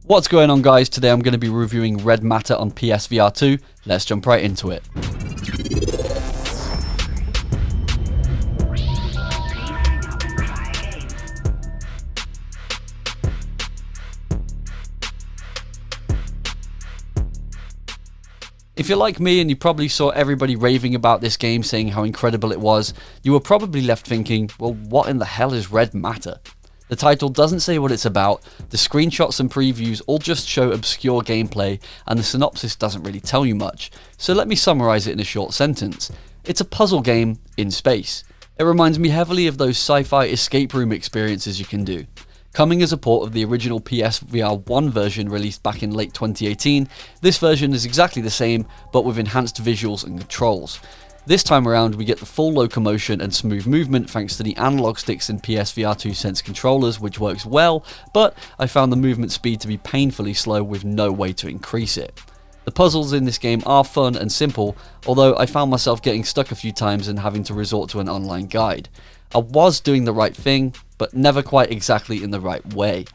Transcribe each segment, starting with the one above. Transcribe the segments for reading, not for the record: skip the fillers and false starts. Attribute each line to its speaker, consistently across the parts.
Speaker 1: What's going on, guys? Today I'm going to be reviewing Red Matter on PSVR2. Let's jump right into it. If you're like me and you probably saw everybody raving about this game, saying how incredible it was, you were probably left thinking, well, what in the hell is Red Matter? The title doesn't say what it's about, the screenshots and previews all just show obscure gameplay, and the synopsis doesn't really tell you much. So let me summarize it in a short sentence. It's a puzzle game in space. It reminds me heavily of those sci-fi escape room experiences you can do. Coming as a port of the original PSVR1 version released back in late 2018, this version is exactly the same, but with enhanced visuals and controls. This time around, we get the full locomotion and smooth movement thanks to the analog sticks in PSVR2 Sense controllers, which works well, but I found the movement speed to be painfully slow with no way to increase it. The puzzles in this game are fun and simple, although I found myself getting stuck a few times and having to resort to an online guide. I was doing the right thing, but never quite exactly in the right way.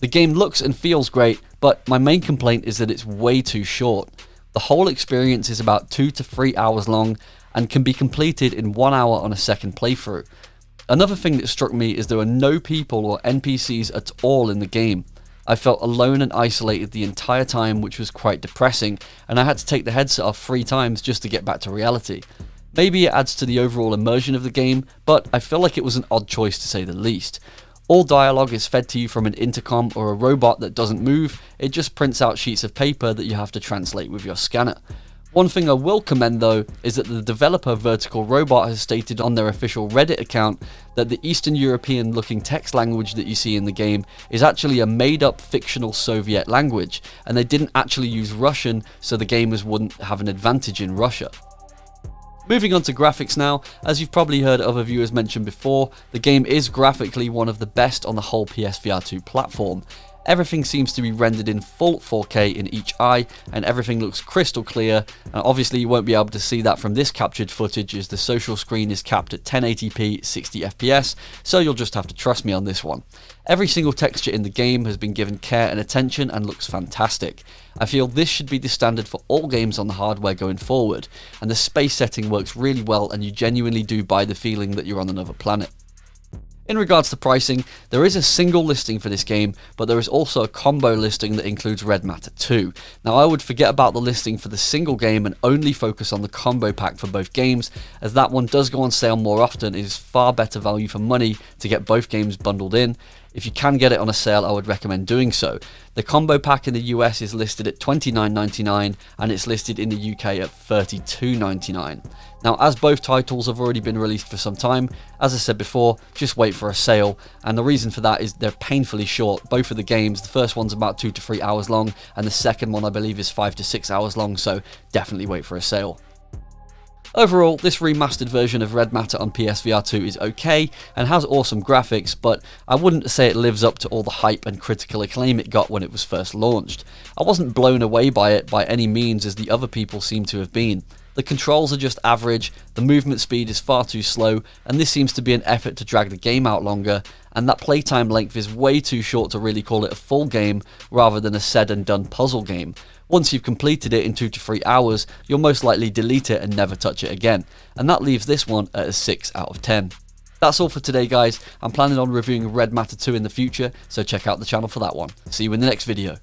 Speaker 1: The game looks and feels great, but my main complaint is that it's way too short. The whole experience is about 2 to 3 hours long and can be completed in 1 hour on a second playthrough. Another thing that struck me is there are no people or NPCs at all in the game. I felt alone and isolated the entire time, which was quite depressing, and I had to take the headset off 3 times just to get back to reality. Maybe it adds to the overall immersion of the game, but I feel like it was an odd choice to say the least. All dialogue is fed to you from an intercom or a robot that doesn't move, it just prints out sheets of paper that you have to translate with your scanner. One thing I will commend though is that the developer Vertical Robot has stated on their official Reddit account that the Eastern European looking text language that you see in the game is actually a made up fictional Soviet language, and they didn't actually use Russian, so the gamers wouldn't have an advantage in Russia. Moving on to graphics now, as you've probably heard other viewers mention before, the game is graphically one of the best on the whole PSVR2 platform. Everything seems to be rendered in full 4K in each eye, and everything looks crystal clear, and obviously you won't be able to see that from this captured footage as the social screen is capped at 1080p 60fps, so you'll just have to trust me on this one. Every single texture in the game has been given care and attention and looks fantastic. I feel this should be the standard for all games on the hardware going forward, and the space setting works really well and you genuinely do buy the feeling that you're on another planet. In regards to pricing, there is a single listing for this game, but there is also a combo listing that includes Red Matter 2. Now I would forget about the listing for the single game and only focus on the combo pack for both games, as that one does go on sale more often. It is far better value for money to get both games bundled in. If you can get it on a sale, I would recommend doing so. The combo pack in the US is listed at $29.99 and it's listed in the UK at $32.99. Now, as both titles have already been released for some time, as I said before, just wait for a sale, and the reason for that is they're painfully short, both of the games. The first one's about 2 to 3 hours long, and the second one I believe is 5 to 6 hours long, so definitely wait for a sale. Overall, this remastered version of Red Matter on PSVR2 is okay and has awesome graphics, but I wouldn't say it lives up to all the hype and critical acclaim it got when it was first launched. I wasn't blown away by it by any means as the other people seem to have been. The controls are just average, the movement speed is far too slow, and this seems to be an effort to drag the game out longer, and that playtime length is way too short to really call it a full game rather than a said and done puzzle game. Once you've completed it in 2 to 3 hours, you'll most likely delete it and never touch it again, and that leaves this one at a 6 out of 10. That's all for today, guys. I'm planning on reviewing Red Matter 2 in the future, so check out the channel for that one. See you in the next video.